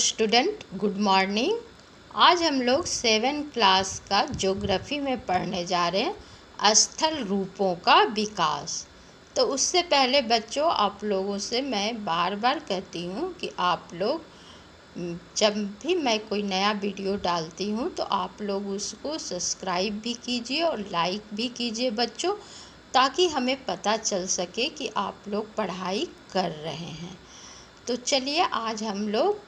Student, good morning. आज हम लोग 7 क्लास का ज्योग्राफी में पढ़ने जा रहे हैं स्थल रूपों का विकास। तो उससे पहले बच्चों, आप लोगों से मैं बार बार कहती हूँ कि आप लोग जब भी मैं कोई नया वीडियो डालती हूँ तो आप लोग उसको सब्सक्राइब भी कीजिए और लाइक भी कीजिए बच्चों, ताकि हमें पता चल सके कि आप लोग पढ़ाई कर रहे हैं। तो चलिए, आज हम लोग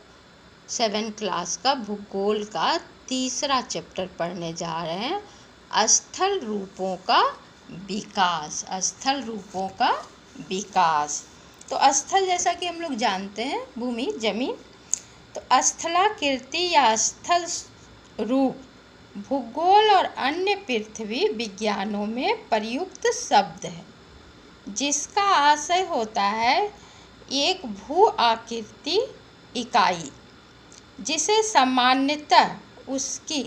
7 क्लास का भूगोल का तीसरा चैप्टर पढ़ने जा रहे हैं, स्थल रूपों का विकास। स्थल रूपों का विकास। तो स्थल, जैसा कि हम लोग जानते हैं, भूमि, जमीन। तो स्थलाकृति या स्थल रूप भूगोल और अन्य पृथ्वी विज्ञानों में प्रयुक्त शब्द है, जिसका आशय होता है एक भू आकृति इकाई, जिसे सामान्यतः उसकी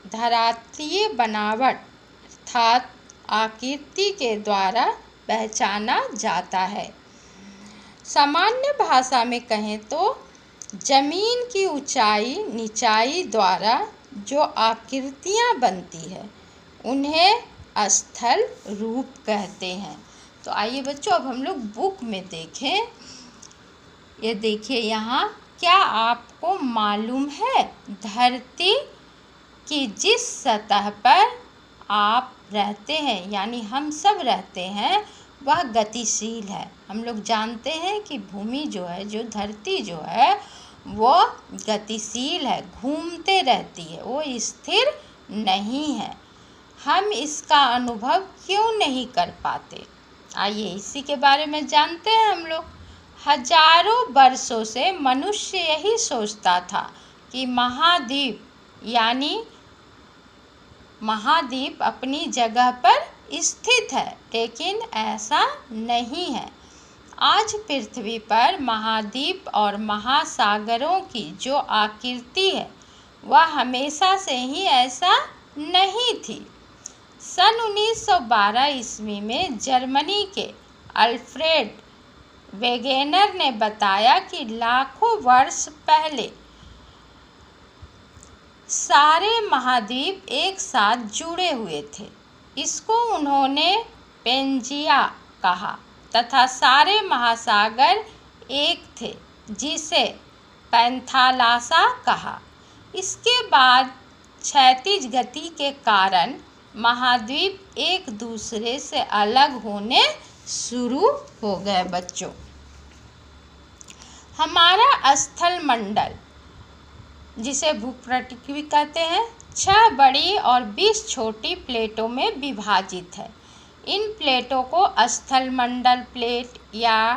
धरातलीय बनावट अर्थात आकृति के द्वारा पहचाना जाता है। सामान्य भाषा में कहें तो जमीन की ऊंचाई निचाई द्वारा जो आकृतियां बनती है उन्हें स्थल रूप कहते हैं। तो आइए बच्चों, अब हम लोग बुक में देखें। ये देखिए, यहाँ क्या आपको मालूम है धरती की जिस सतह पर आप रहते हैं, यानी हम सब रहते हैं, वह गतिशील है। हम लोग जानते हैं कि भूमि जो है, जो धरती जो है, वो गतिशील है, घूमते रहती है, वो स्थिर नहीं है। हम इसका अनुभव क्यों नहीं कर पाते? आइए इसी के बारे में जानते हैं हम लोग। हजारों वर्षों से मनुष्य यही सोचता था कि महाद्वीप अपनी जगह पर स्थित है, लेकिन ऐसा नहीं है। आज पृथ्वी पर महाद्वीप और महासागरों की जो आकृति है, वह हमेशा से ही ऐसा नहीं थी। सन 1912 ईस्वी में जर्मनी के अल्फ्रेड वेगेनर ने बताया कि लाखों वर्ष पहले सारे महाद्वीप एक साथ जुड़े हुए थे। इसको उन्होंने पेंजिया कहा तथा सारे महासागर एक थे, जिसे पैंथालासा कहा। इसके बाद क्षैतिज गति के कारण महाद्वीप एक दूसरे से अलग होने शुरू हो गए। बच्चों, हमारा स्थल मंडल, जिसे भूपृथ्वी कहते हैं, 6 बड़ी और 20 छोटी प्लेटों में विभाजित है। इन प्लेटों को स्थल मंडल प्लेट या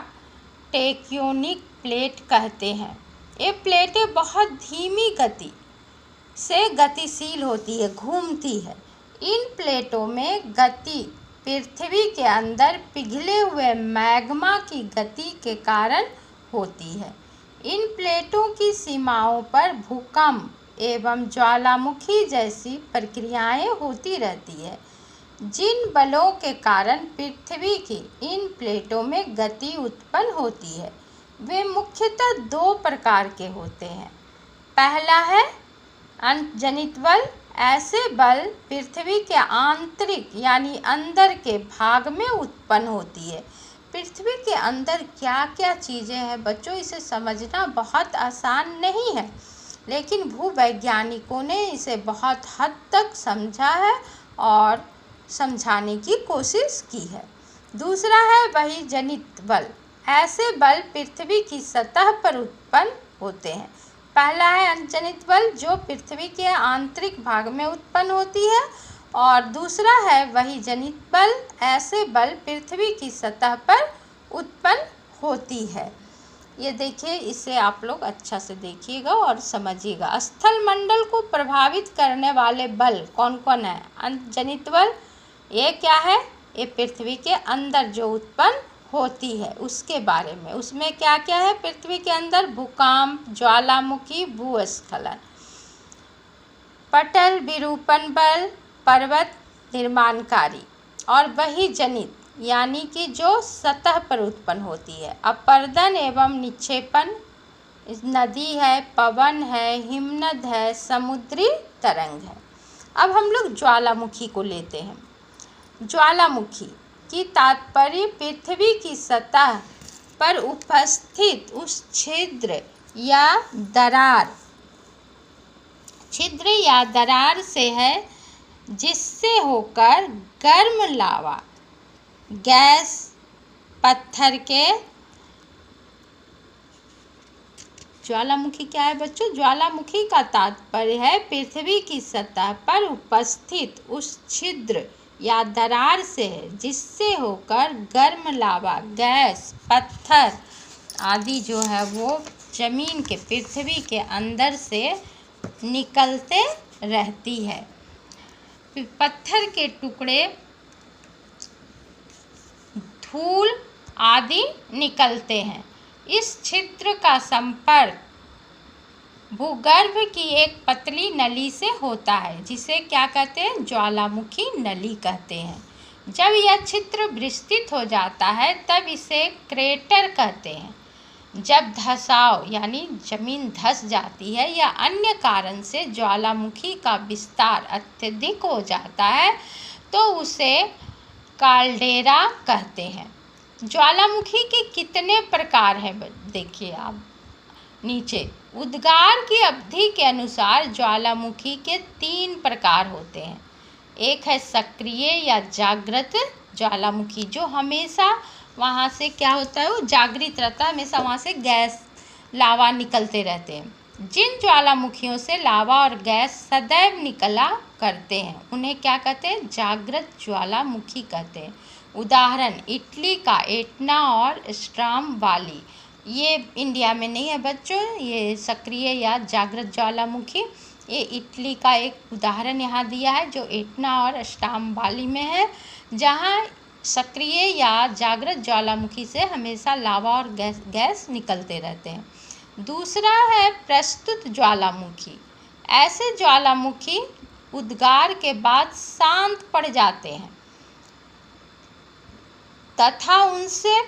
टेक्टोनिक प्लेट कहते हैं। ये प्लेटें बहुत धीमी गति से गतिशील होती है, घूमती है। इन प्लेटों में गति पृथ्वी के अंदर पिघले हुए मैग्मा की गति के कारण होती है। इन प्लेटों की सीमाओं पर भूकंप एवं ज्वालामुखी जैसी प्रक्रियाएं होती रहती है। जिन बलों के कारण पृथ्वी की इन प्लेटों में गति उत्पन्न होती है, वे मुख्यतः 2 प्रकार के होते हैं। पहला है अंतर्जनित बल। ऐसे बल पृथ्वी के आंतरिक यानी अंदर के भाग में उत्पन्न होती है। पृथ्वी के अंदर क्या क्या चीज़ें हैं बच्चों, इसे समझना बहुत आसान नहीं है, लेकिन भूवैज्ञानिकों ने इसे बहुत हद तक समझा है और समझाने की कोशिश की है। दूसरा है वही जनित बल। ऐसे बल पृथ्वी की सतह पर उत्पन्न होते हैं। पहला है अंतर्जनित बल, जो पृथ्वी के आंतरिक भाग में उत्पन्न होती है, और दूसरा है वही जनित बल। ऐसे बल पृथ्वी की सतह पर उत्पन्न होती है। ये देखिए, इसे आप लोग अच्छा से देखिएगा और समझिएगा। स्थल मंडल को प्रभावित करने वाले बल कौन कौन है? अंतर्जनित बल, ये क्या है? ये पृथ्वी के अंदर जो उत्पन्न होती है उसके बारे में। उसमें क्या क्या है पृथ्वी के अंदर? भूकंप, ज्वालामुखी, भूस्खलन, पटल विरूपण बल, पर्वत निर्माणकारी, और वही जनित यानी कि जो सतह पर उत्पन्न होती है, अपरदन एवं निक्षेपण नदी है, पवन है, हिमनद है, समुद्री तरंग है। अब हम लोग ज्वालामुखी को लेते हैं। ज्वालामुखी की तात्पर्य पृथ्वी की सतह पर उपस्थित उस छिद्र या दरार से है जिससे होकर गर्म लावा, गैस, पत्थर के ज्वालामुखी क्या है बच्चों? ज्वालामुखी का तात्पर्य है पृथ्वी की सतह पर उपस्थित उस छिद्र या दरार से है जिससे होकर गर्म लावा, गैस, पत्थर आदि जो है वो जमीन के, पृथ्वी के अंदर से निकलते रहती है। पत्थर के टुकड़े, धूल आदि निकलते हैं। इस छिद्र का संपर्क भूगर्भ की एक पतली नली से होता है जिसे क्या कहते हैं? ज्वालामुखी नली कहते हैं। जब यह छिद्र विस्तृत हो जाता है तब इसे क्रेटर कहते हैं। जब धसाव यानी जमीन धस जाती है या अन्य कारण से ज्वालामुखी का विस्तार अत्यधिक हो जाता है तो उसे काल्डेरा कहते हैं। ज्वालामुखी के कितने प्रकार हैं? देखिए आप नीचे। उद्गार की अवधि के अनुसार ज्वालामुखी के 3 प्रकार होते हैं। एक है सक्रिय या जागृत ज्वालामुखी, जो हमेशा वहाँ से क्या होता है, वो जागृत रहता है, हमेशा वहाँ से गैस, लावा निकलते रहते हैं। जिन ज्वालामुखियों से लावा और गैस सदैव निकला करते हैं उन्हें क्या कहते हैं? जागृत ज्वालामुखी कहते हैं। उदाहरण इटली का एटना और स्ट्रामवाली। ये इंडिया में नहीं है बच्चों, ये सक्रिय या जागृत ज्वालामुखी। ये इटली का एक उदाहरण यहाँ दिया है जो एटना और स्ट्रामवाली में है, जहाँ सक्रिय या जागृत ज्वालामुखी से हमेशा लावा और गैस निकलते रहते हैं। दूसरा है प्रस्तुत ज्वालामुखी। ऐसे ज्वालामुखी उद्गार के बाद शांत पड़ जाते हैं तथा उनसे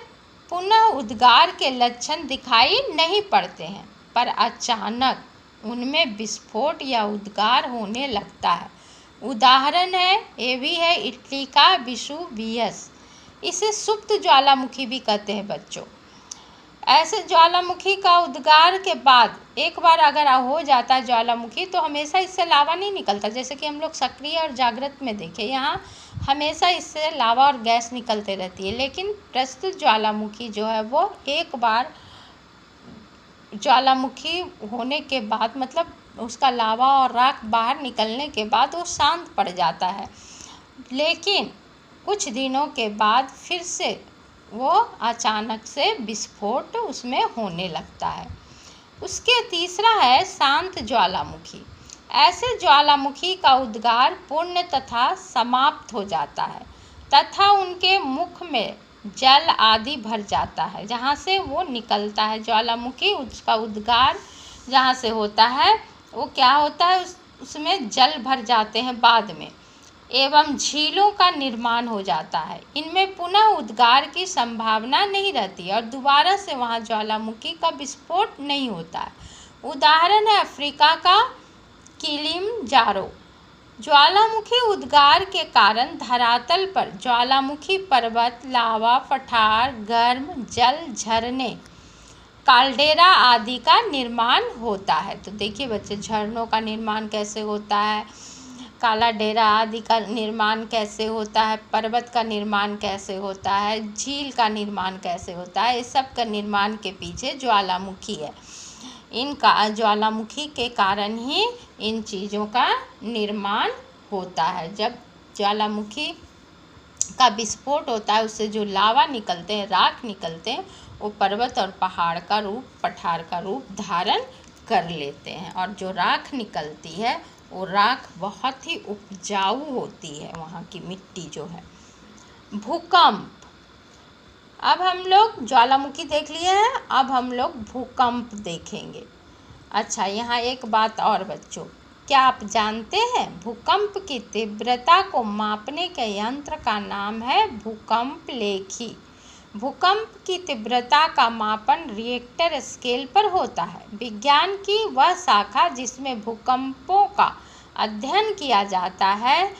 पुनः उद्गार के लक्षण दिखाई नहीं पड़ते हैं, पर अचानक उनमें विस्फोट या उद्गार होने लगता है। उदाहरण है, ये भी है इटली का वेसुवियस। इसे सुप्त ज्वालामुखी भी कहते हैं बच्चों। ऐसे ज्वालामुखी का उद्गार के बाद एक बार अगर हो जाता है ज्वालामुखी तो हमेशा इससे लावा नहीं निकलता, जैसे कि हम लोग सक्रिय और जागृत में देखें, यहाँ हमेशा इससे लावा और गैस निकलते रहती है। लेकिन प्रस्तुत ज्वालामुखी जो है वो एक बार ज्वालामुखी होने के बाद, मतलब उसका लावा और राख बाहर निकलने के बाद वो शांत पड़ जाता है, लेकिन कुछ दिनों के बाद फिर से वो अचानक से विस्फोट उसमें होने लगता है। उसके तीसरा है शांत ज्वालामुखी। ऐसे ज्वालामुखी का उद्गार पूर्ण तथा समाप्त हो जाता है तथा उनके मुख में जल आदि भर जाता है। जहाँ से वो निकलता है ज्वालामुखी, उसका उद्गार जहाँ से होता है वो क्या होता है, उसमें जल भर जाते हैं बाद में, एवं झीलों का निर्माण हो जाता है। इनमें पुनः उद्गार की संभावना नहीं रहती और दोबारा से वहाँ ज्वालामुखी का विस्फोट नहीं होता है। उदाहरण है अफ्रीका का किलिमंजारो। ज्वालामुखी उद्गार के कारण धरातल पर ज्वालामुखी पर्वत, लावा, पठार, गर्म जल झरने, काल्डेरा आदि का निर्माण होता है। तो देखिए बच्चे, झरनों का निर्माण कैसे होता है, काला डेरा आदि का निर्माण कैसे होता है, पर्वत का निर्माण कैसे होता है, झील का निर्माण कैसे होता है, इस सब का निर्माण के पीछे ज्वालामुखी है। इनका ज्वालामुखी के कारण ही इन चीज़ों का निर्माण होता है। जब ज्वालामुखी का विस्फोट होता है उससे जो लावा निकलते हैं, राख निकलते हैं, वो पर्वत और पहाड़ का रूप, पठार का रूप धारण कर लेते हैं। और जो राख निकलती है वो राख बहुत ही उपजाऊ होती है, वहाँ की मिट्टी जो है। भूकंप। अब हम लोग ज्वालामुखी देख लिए हैं, अब हम लोग भूकंप देखेंगे। अच्छा, यहाँ एक बात और बच्चों, क्या आप जानते हैं भूकंप की तीव्रता को मापने के यंत्र का नाम है भूकंप लेखी। भूकंप की तीव्रता का मापन रिएक्टर स्केल पर होता है। विज्ञान की वह शाखा जिसमें भूकंपों का अध्ययन किया जाता है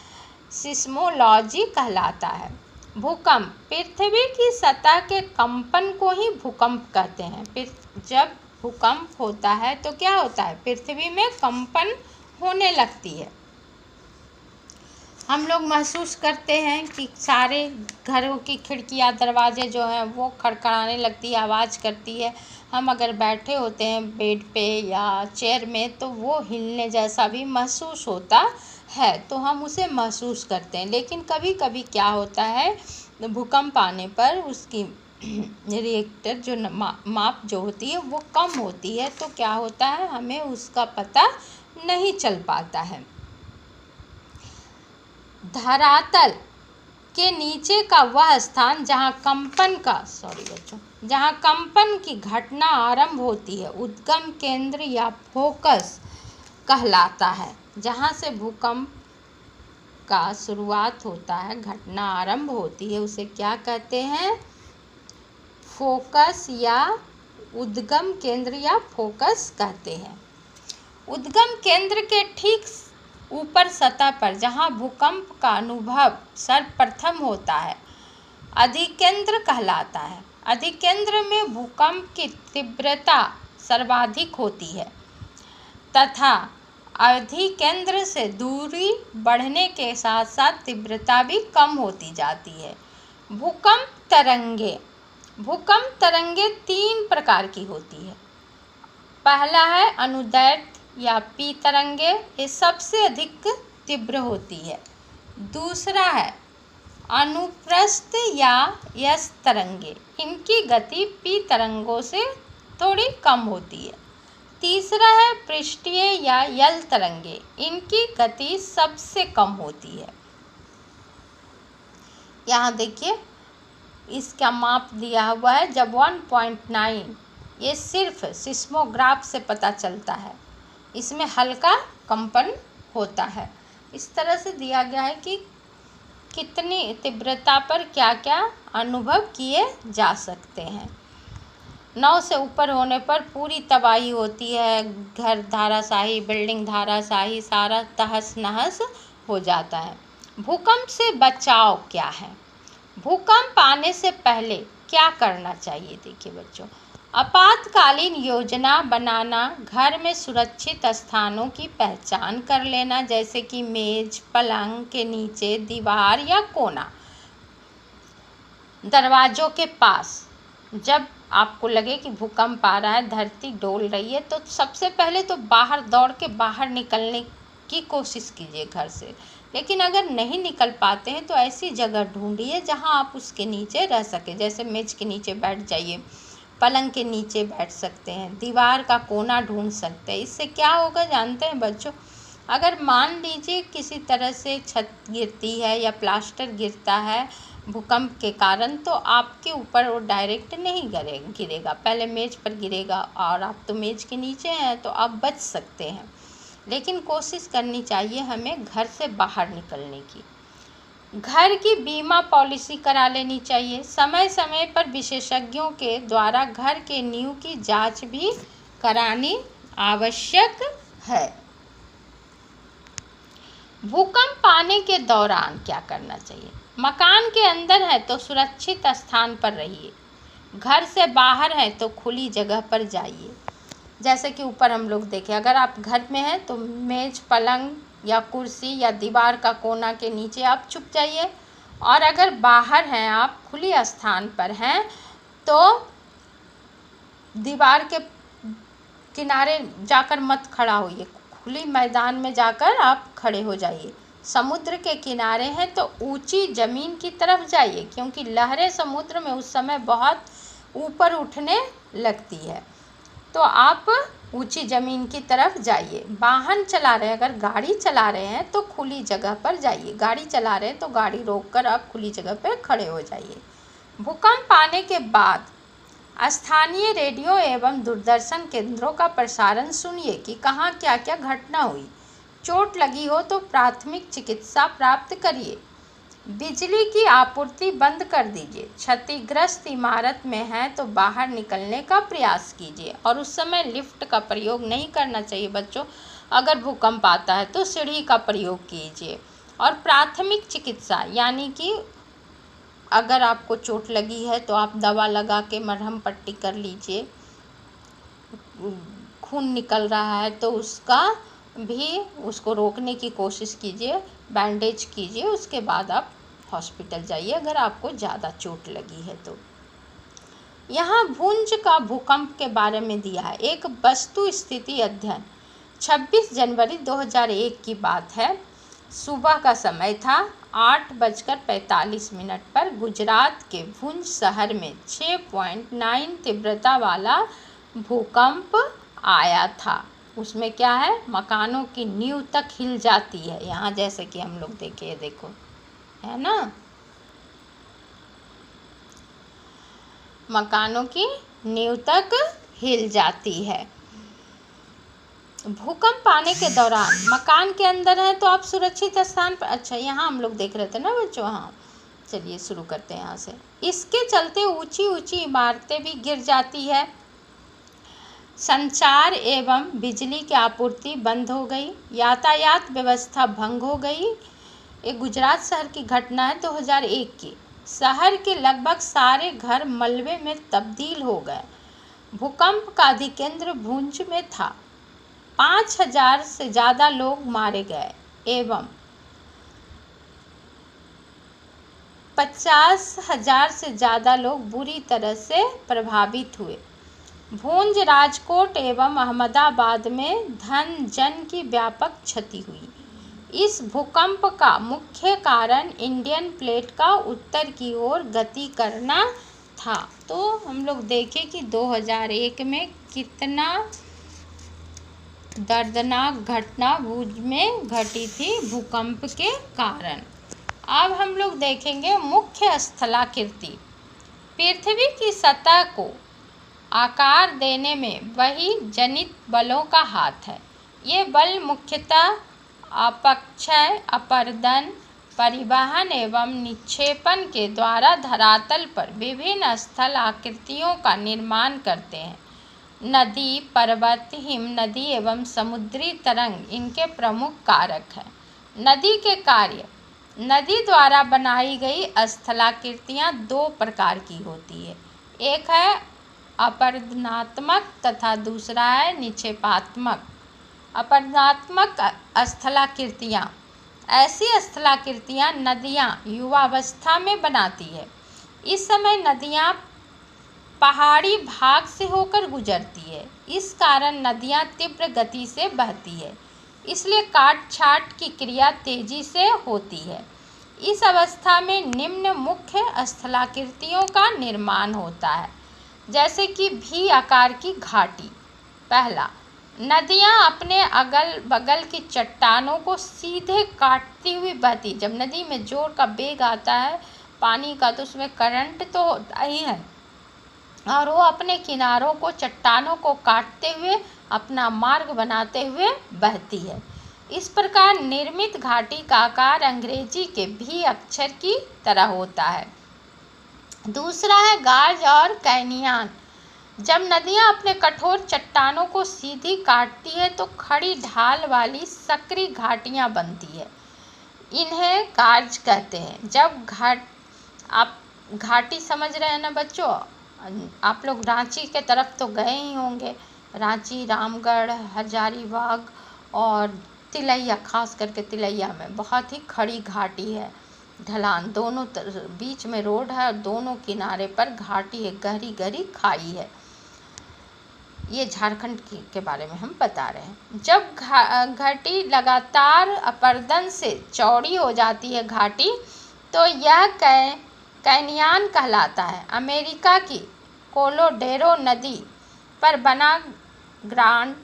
सिस्मोलॉजी कहलाता है। भूकंप पृथ्वी की सतह के कंपन को ही भूकंप कहते हैं। जब भूकंप होता है तो क्या होता है, पृथ्वी में कंपन होने लगती है। हम लोग महसूस करते हैं कि सारे घरों की खिड़कियां दरवाजे जो हैं वो खड़खड़ाने लगती है, आवाज़ करती है। हम अगर बैठे होते हैं बेड पे या चेयर में तो वो हिलने जैसा भी महसूस होता है, तो हम उसे महसूस करते हैं। लेकिन कभी कभी क्या होता है, भूकंप आने पर उसकी रिएक्टर जो माप जो होती है वो कम होती है, तो क्या होता है, हमें उसका पता नहीं चल पाता है। धरातल के नीचे का वह स्थान जहाँ कंपन की घटना आरंभ होती है उद्गम केंद्र या फोकस कहलाता है। जहाँ से भूकंप का शुरुआत होता है, घटना आरंभ होती है, उसे क्या कहते हैं, फोकस या उद्गम केंद्र या फोकस कहते हैं। उद्गम केंद्र के ठीक ऊपर सतह पर जहाँ भूकंप का अनुभव सर्वप्रथम होता है अधिकेंद्र कहलाता है। अधिकेंद्र में भूकंप की तीव्रता सर्वाधिक होती है तथा अधिकेंद्र से दूरी बढ़ने के साथ साथ तीव्रता भी कम होती जाती है। भूकंप तरंगे 3 प्रकार की होती है। पहला है अनुदैर्घ्य या पी तरंगे, ये सबसे अधिक तीव्र होती है। दूसरा है अनुप्रस्थ या यस तरंगे, इनकी गति पी तरंगों से थोड़ी कम होती है। तीसरा है पृष्ठीय या यल तरंगे, इनकी गति सबसे कम होती है। यहाँ देखिए इसका माप दिया हुआ है, जब 1.9 ये सिर्फ सिस्मोग्राफ से पता चलता है, इसमें हल्का कंपन होता है। इस तरह से दिया गया है कि कितनी तीव्रता पर क्या क्या अनुभव किए जा सकते हैं। 9 से ऊपर होने पर पूरी तबाही होती है, घर धराशायी, बिल्डिंग धराशायी, सारा तहस नहस हो जाता है। भूकंप से बचाव क्या है, भूकंप आने से पहले क्या करना चाहिए। देखिए बच्चों, आपातकालीन योजना बनाना, घर में सुरक्षित स्थानों की पहचान कर लेना, जैसे कि मेज, पलंग के नीचे, दीवार या कोना, दरवाजों के पास। जब आपको लगे कि भूकंप आ रहा है, धरती डोल रही है, तो सबसे पहले तो बाहर दौड़ के बाहर निकलने की कोशिश कीजिए घर से। लेकिन अगर नहीं निकल पाते हैं तो ऐसी जगह ढूंढिए जहां आप उसके नीचे रह सके। जैसे मेज के नीचे बैठ जाइए, पलंग के नीचे बैठ सकते हैं, दीवार का कोना ढूंढ सकते हैं। इससे क्या होगा जानते हैं बच्चों, अगर मान लीजिए किसी तरह से छत गिरती है या प्लास्टर गिरता है भूकंप के कारण, तो आपके ऊपर वो डायरेक्ट नहीं गिरेगा, पहले मेज पर गिरेगा, और आप तो मेज के नीचे हैं तो आप बच सकते हैं। लेकिन कोशिश करनी चाहिए हमें घर से बाहर निकलने की। घर की बीमा पॉलिसी करा लेनी चाहिए। समय समय पर विशेषज्ञों के द्वारा घर के नींव की जांच भी करानी आवश्यक है। भूकंप आने के दौरान क्या करना चाहिए, मकान के अंदर है तो सुरक्षित स्थान पर रहिए, घर से बाहर है तो खुली जगह पर जाइए। जैसे कि ऊपर हम लोग देखें, अगर आप घर में हैं तो मेज, पलंग या कुर्सी या दीवार का कोना के नीचे आप छुप जाइए, और अगर बाहर हैं, आप खुली स्थान पर हैं, तो दीवार के किनारे जाकर मत खड़ा होइए, खुली मैदान में जाकर आप खड़े हो जाइए। समुद्र के किनारे हैं तो ऊंची ज़मीन की तरफ जाइए, क्योंकि लहरें समुद्र में उस समय बहुत ऊपर उठने लगती है, तो आप ऊंची ज़मीन की तरफ जाइए। वाहन चला रहे हैं, अगर गाड़ी चला रहे हैं तो खुली जगह पर जाइए, गाड़ी चला रहे हैं तो गाड़ी रोककर आप खुली जगह पर खड़े हो जाइए। भूकंप आने के बाद स्थानीय रेडियो एवं दूरदर्शन केंद्रों का प्रसारण सुनिए कि कहाँ क्या क्या घटना हुई। चोट लगी हो तो प्राथमिक चिकित्सा प्राप्त करिए। बिजली की आपूर्ति बंद कर दीजिए। क्षतिग्रस्त इमारत में हैं तो बाहर निकलने का प्रयास कीजिए। और उस समय लिफ्ट का प्रयोग नहीं करना चाहिए बच्चों। अगर भूकंप आता है तो सीढ़ी का प्रयोग कीजिए। और प्राथमिक चिकित्सा यानी कि अगर आपको चोट लगी है तो आप दवा लगा के मरहम पट्टी कर लीजिए। खून निकल रहा है तो उसको रोकने की कोशिश कीजिए, बैंडेज कीजिए। उसके बाद आप हॉस्पिटल जाइए अगर आपको ज़्यादा चोट लगी है तो। यहाँ भुज का भूकंप के बारे में दिया है। एक वस्तु स्थिति अध्ययन। 26 जनवरी 2001 की बात है। सुबह का समय था। 8:45 पर गुजरात के भुज शहर में 6.9 तीव्रता वाला भूकंप आया था। उसमें क्या है, मकानों की नींव तक हिल जाती है। यहाँ जैसे कि हम लोग देखे, देखो है ना, मकानों की नींव तक हिल जाती है। भूकंप आने के दौरान मकान के अंदर है तो आप सुरक्षित स्थान पर। अच्छा, यहाँ हम लोग देख रहे थे ना बच्चों। हाँ, चलिए शुरू करते हैं यहाँ से। इसके चलते ऊंची ऊंची इमारतें भी गिर जाती है। संचार एवं बिजली की आपूर्ति बंद हो गई। यातायात व्यवस्था भंग हो गई। एक गुजरात शहर की घटना है 2001 की। शहर के लगभग सारे घर मलबे में तब्दील हो गए। भूकंप का अधिकेंद्र भुज में था। 5000 से ज़्यादा लोग मारे गए एवं 50,000 से ज़्यादा लोग बुरी तरह से प्रभावित हुए। भुज, राजकोट एवं अहमदाबाद में धन जन की व्यापक क्षति हुई। इस भूकंप का मुख्य कारण इंडियन प्लेट का उत्तर की ओर गति करना था। तो हम लोग देखें कि 2001 में कितना दर्दनाक घटना भुज में घटी थी भूकंप के कारण। अब हम लोग देखेंगे मुख्य स्थलाकृति। पृथ्वी की सतह को आकार देने में वही जनित बलों का हाथ है। ये बल मुख्यतः अपक्षय, अपरदन, परिवहन एवं निक्षेपण के द्वारा धरातल पर विभिन्न स्थल आकृतियों का निर्माण करते हैं। नदी, पर्वत, हिमनदी एवं समुद्री तरंग इनके प्रमुख कारक हैं। नदी के कार्य। नदी द्वारा बनाई गई स्थलाकृतियाँ दो प्रकार की होती है। एक है अपरदनात्मक तथा दूसरा है निक्षेपात्मक। अपरदनात्मक स्थलाकृतियाँ। ऐसी स्थलाकृतियाँ नदियाँ युवावस्था में बनाती है। इस समय नदियाँ पहाड़ी भाग से होकर गुजरती है। इस कारण नदियाँ तीव्र गति से बहती है, इसलिए काट छाट की क्रिया तेजी से होती है। इस अवस्था में निम्न मुख्य स्थलाकृतियों का निर्माण होता है, जैसे कि भी आकार की घाटी। पहला, नदियाँ अपने अगल बगल की चट्टानों को सीधे काटती हुई बहती। जब नदी में जोर का वेग आता है पानी का तो उसमें करंट तो होता ही है, और वो अपने किनारों को, चट्टानों को काटते हुए अपना मार्ग बनाते हुए बहती है। इस प्रकार निर्मित घाटी का आकार अंग्रेजी के भी अक्षर की तरह होता है। दूसरा है गार्ज और कैनियन। जब नदियाँ अपने कठोर चट्टानों को सीधी काटती है तो खड़ी ढाल वाली सकरी घाटियाँ बनती है। इन्हें गार्ज कहते हैं। जब आप घाटी समझ रहे हैं ना बच्चों, आप लोग रांची के तरफ तो गए ही होंगे। रांची, रामगढ़, हजारीबाग और तिलैया, खास करके तिलैया में बहुत ही खड़ी घाटी है। ढलान, दोनों बीच में रोड है और दोनों किनारे पर घाटी है, गहरी गहरी खाई है। ये झारखंड के बारे में हम बता रहे हैं। जब घाटी लगातार अपरदन से चौड़ी हो जाती है घाटी, तो यह कैनियन कहलाता है। अमेरिका की कोलोराडो नदी पर बना ग्रांड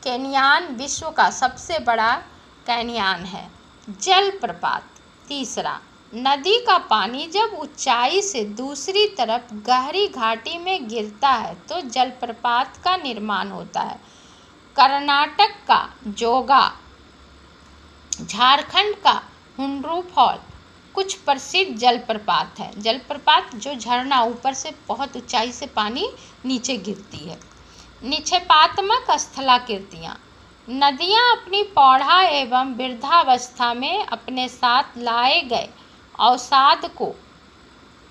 कैनियन विश्व का सबसे बड़ा कैनियन है। जलप्रपात। तीसरा, नदी का पानी जब ऊंचाई से दूसरी तरफ गहरी घाटी में गिरता है तो जलप्रपात का निर्माण होता है। कर्नाटक का जोगा, झारखंड का हुंड्रू फॉल, कुछ प्रसिद्ध जलप्रपात हैं। जलप्रपात जो झरना ऊपर से बहुत ऊंचाई से पानी नीचे गिरती है। निक्षेपात्मक स्थलाकृतियाँ, नदियाँ अपनी पौढ़ा एवं वृद्धावस्था में अपने साथ लाए गए अवसाद को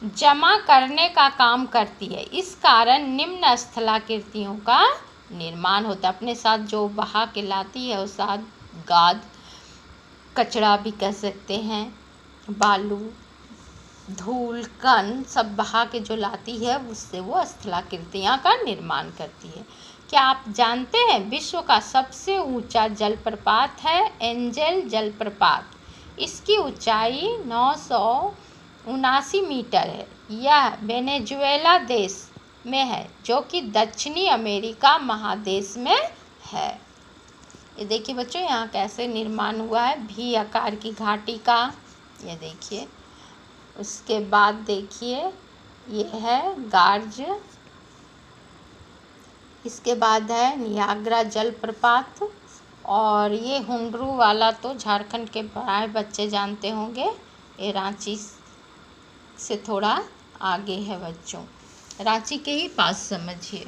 जमा करने का काम करती है। इस कारण निम्न स्थलाकृतियों का निर्माण होता है। अपने साथ जो बहा के लाती है अवसाद, गाद, कचरा भी कह सकते हैं, बालू, धूल, कण सब बहा के जो लाती है उससे वो स्थलाकृतियाँ का निर्माण करती है। क्या आप जानते हैं विश्व का सबसे ऊंचा जलप्रपात है एंजल जलप्रपात। इसकी ऊंचाई 979 मीटर है। यह वेनेजुएला देश में है जो कि दक्षिणी अमेरिका महादेश में है। ये देखिए बच्चों यहाँ कैसे निर्माण हुआ है भी आकार की घाटी का, ये देखिए। उसके बाद देखिए ये है गार्ज, इसके बाद है नियाग्रा जलप्रपात, और ये हुंडरू वाला तो झारखंड के प्राय बच्चे जानते होंगे, ये रांची से थोड़ा आगे है बच्चों, रांची के ही पास समझिए।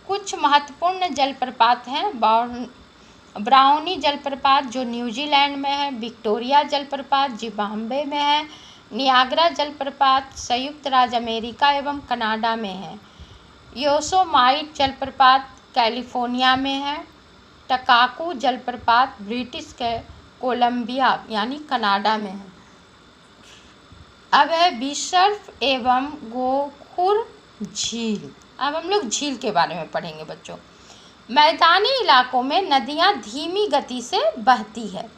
कुछ महत्वपूर्ण जलप्रपात हैं। ब्राउनी जलप्रपात जो न्यूजीलैंड में है, विक्टोरिया जलप्रपात जिम्बाब्वे में है, नियाग्रा जलप्रपात संयुक्त राज्य अमेरिका एवं कनाडा में है, योसेमाइट जलप्रपात कैलिफोर्निया में है, टकाकू जलप्रपात ब्रिटिश कोलंबिया यानी कनाडा में है। अब है बिशप एवं गोखुर झील। अब हम लोग झील के बारे में पढ़ेंगे बच्चों। मैदानी इलाकों में नदियाँ धीमी गति से बहती है,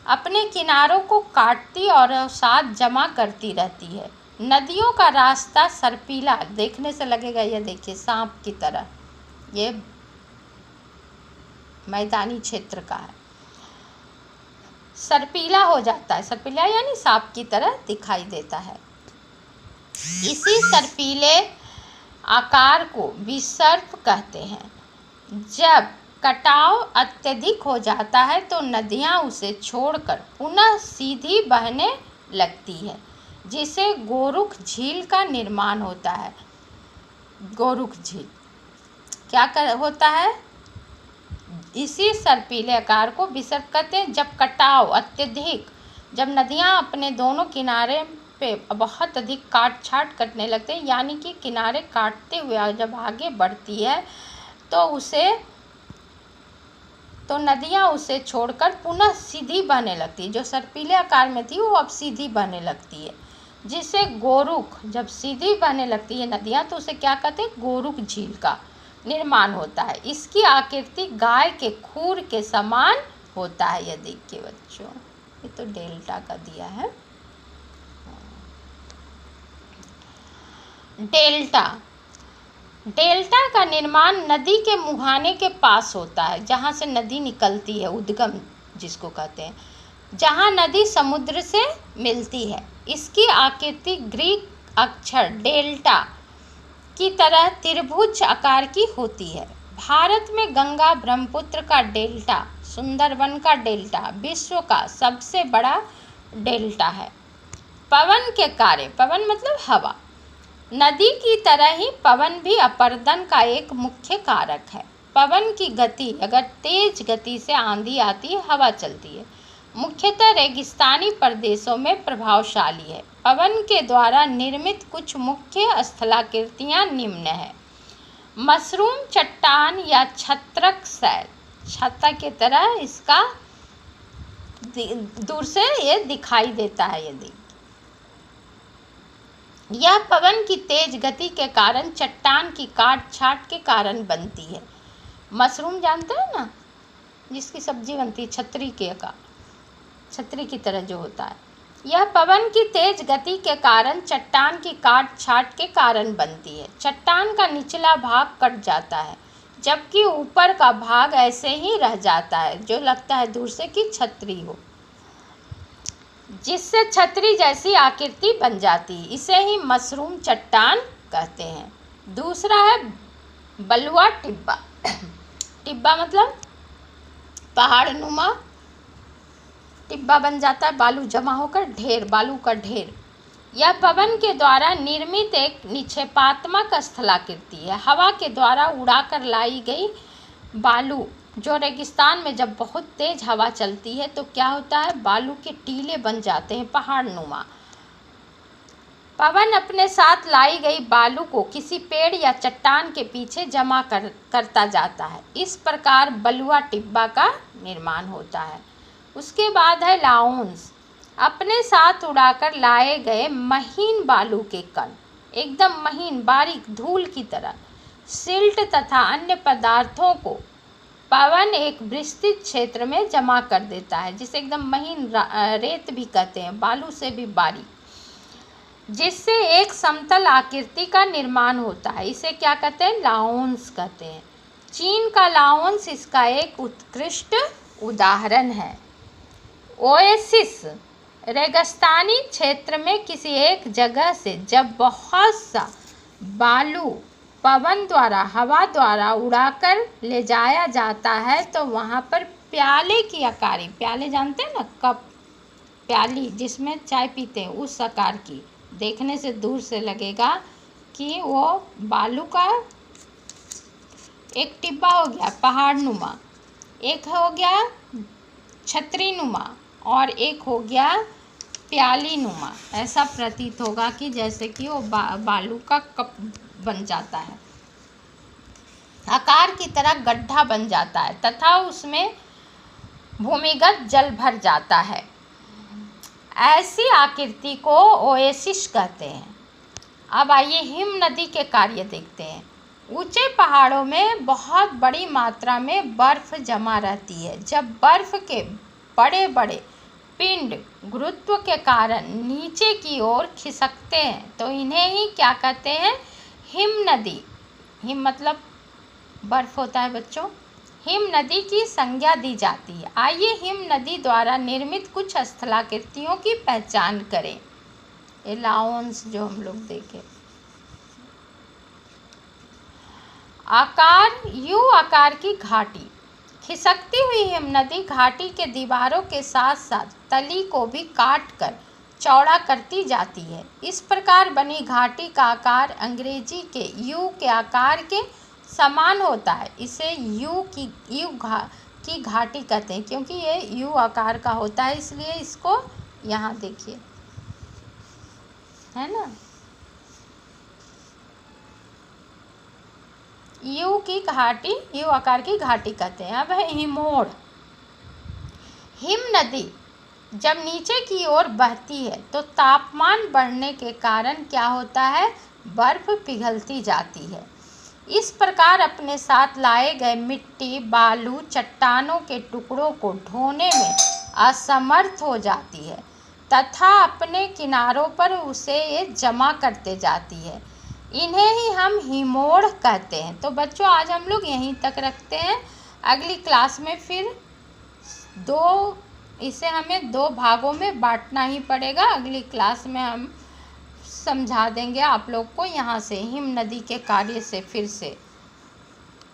अपने किनारों को काटती और अवसाद जमा करती रहती है। नदियों का रास्ता सर्पीला, देखने से लगेगा ये देखिए सांप की तरह, ये मैदानी क्षेत्र का है, सर्पीला हो जाता है, सर्पीला यानी सांप की तरह दिखाई देता है। इसी सर्पीले आकार को विसर्प कहते हैं। जब कटाव अत्यधिक हो जाता है तो नदियाँ उसे छोड़कर पुनः सीधी बहने लगती है, जिसे गोरुख झील का निर्माण होता है। गोरुख झील क्या होता है, इसी सर्पीले आकार को विसर्प कहते हैं। जब कटाव अत्यधिक, जब नदियाँ अपने दोनों किनारे पे बहुत अधिक काट छाट करने लगते हैं, यानी कि किनारे काटते हुए जब आगे बढ़ती है तो नदियाँ उसे छोड़कर पुनः सीधी बहने लगती है। जो सर्पीले आकार में थी वो अब सीधी बहने लगती है, जिसे गोरुख, जब सीधी बहने लगती है नदियाँ तो उसे क्या कहते हैं, गोरुख झील का निर्माण होता है। इसकी आकृति गाय के खूर के समान होता है। ये देखिए बच्चों, ये तो डेल्टा का दिया है। डेल्टा का निर्माण नदी के मुहाने के पास होता है, जहाँ से नदी निकलती है, उद्गम जिसको कहते हैं, जहाँ नदी समुद्र से मिलती है। इसकी आकृति ग्रीक अक्षर डेल्टा की तरह त्रिभुज आकार की होती है। भारत में गंगा ब्रह्मपुत्र का डेल्टा, सुंदरबन का डेल्टा विश्व का सबसे बड़ा डेल्टा है। पवन के कार्य, पवन मतलब हवा, नदी की तरह ही पवन भी अपर्दन का एक मुख्य कारक है। पवन की गति, अगर तेज गति से आंधी आती है, हवा चलती है, मुख्यतः रेगिस्तानी प्रदेशों में प्रभावशाली है। पवन के द्वारा निर्मित कुछ मुख्य स्थलाकृतियाँ निम्न है। मशरूम चट्टान या छत्रक शैल, छत्ता की तरह इसका दूर से ये दिखाई देता है। यदि यह पवन की तेज गति के कारण चट्टान की काट छाट के कारण बनती है। मशरूम जानते हैं ना, जिसकी सब्जी बनती है, छतरी की तरह जो होता है। यह पवन की तेज गति के कारण चट्टान की काट छाट के कारण बनती है। चट्टान का निचला भाग कट जाता है, जबकि ऊपर का भाग ऐसे ही रह जाता है, जो लगता है दूर से कि छतरी हो, जिससे छतरी जैसी आकृति बन जाती है। इसे ही मशरूम चट्टान कहते हैं। दूसरा है बलुआ टिब्बा। टिब्बा मतलब पहाड़ नुमा टिब्बा बन जाता है, बालू जमा होकर ढेर, बालू का ढेर। यह पवन के द्वारा निर्मित एक निक्षेपात्मक स्थलाकृति है। हवा के द्वारा उड़ाकर लाई गई बालू, जो रेगिस्तान में जब बहुत तेज हवा चलती है तो क्या होता है, बालू के टीले बन जाते हैं, पहाड़ नुमा। पवन अपने साथ लाई गई बालू को किसी पेड़ या चट्टान के पीछे जमा करता जाता है। इस प्रकार बलुआ टिब्बा का निर्माण होता है। उसके बाद है लाउंस। अपने साथ उड़ाकर लाए गए महीन बालू के कण, एकदम महीन बारीक धूल की तरह, सिल्ट तथा अन्य पदार्थों को पवन एक विस्तृत क्षेत्र में जमा कर देता है, जिसे एकदम महीन रेत भी कहते हैं, बालू से भी बारीक, जिससे एक समतल आकृति का निर्माण होता है। इसे क्या कहते हैं, लाउंस कहते हैं। चीन का लाउंस इसका एक उत्कृष्ट उदाहरण है। ओएसिस। रेगिस्तानी क्षेत्र में किसी एक जगह से जब बहुत सा बालू पवन द्वारा, हवा द्वारा उड़ाकर ले जाया जाता है तो वहाँ पर प्याले की आकारी, प्याले जानते हैं ना, कप, प्याली जिसमें चाय पीते हैं, उस आकार की, देखने से दूर से लगेगा कि वो बालू का एक टिब्बा हो गया पहाड़ नुमा, एक हो गया छतरी नुमा और एक हो गया प्याली नुमा। ऐसा प्रतीत होगा कि जैसे कि वो बालू का कप बन जाता है, आकार की तरह गड्ढा बन जाता है तथा उसमें भूमिगत जल भर जाता है। ऐसी आकृति को ओएसिस कहते हैं। अब आइए हिम नदी के कार्य देखते हैं। ऊंचे पहाड़ों में बहुत बड़ी मात्रा में बर्फ जमा रहती है। जब बर्फ के बड़े बड़े पिंड गुरुत्व के कारण नीचे की ओर खिसकते हैं तो इन्हें ही क्या कहते हैं, हिम नदी। हिम मतलब बर्फ होता है बच्चों। हिम नदी की संज्ञा दी जाती है। आइए हिम नदी द्वारा निर्मित कुछ स्थलाकृतियों की पहचान करें। ये लाउंस जो हम लोग देखे, आकार यू आकार की घाटी। खिसकती हुई हिम नदी घाटी के दीवारों के साथ साथ तली को भी काट कर चौड़ा करती जाती है। इस प्रकार बनी घाटी का आकार अंग्रेजी के यू के आकार के समान होता है। इसे यू की घाटी कहते हैं, क्योंकि ये यू आकार का होता है, इसलिए इसको यहाँ देखिए, है ना, यू की घाटी, यू आकार की घाटी कहते हैं। अब है हिमोड़। हिम नदी जब नीचे की ओर बहती है तो तापमान बढ़ने के कारण क्या होता है, बर्फ पिघलती जाती है। इस प्रकार अपने साथ लाए गए मिट्टी, बालू, चट्टानों के टुकड़ों को ढोने में असमर्थ हो जाती है तथा अपने किनारों पर उसे ये जमा करते जाती है। इन्हें ही हम हिमोड़ कहते हैं। तो बच्चों आज हम लोग यहीं तक रखते हैं। अगली क्लास में फिर इसे हमें 2 भागों में बांटना ही पड़ेगा। अगली क्लास में हम समझा देंगे आप लोग को यहाँ से हिम नदी के कार्य से फिर से।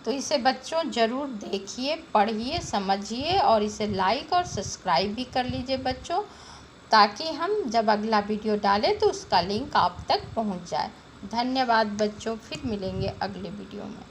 तो इसे बच्चों ज़रूर देखिए, पढ़िए, समझिए और इसे लाइक और सब्सक्राइब भी कर लीजिए बच्चों, ताकि हम जब अगला वीडियो डालें तो उसका लिंक आप तक पहुँच जाए। धन्यवाद बच्चों, फिर मिलेंगे अगले वीडियो में।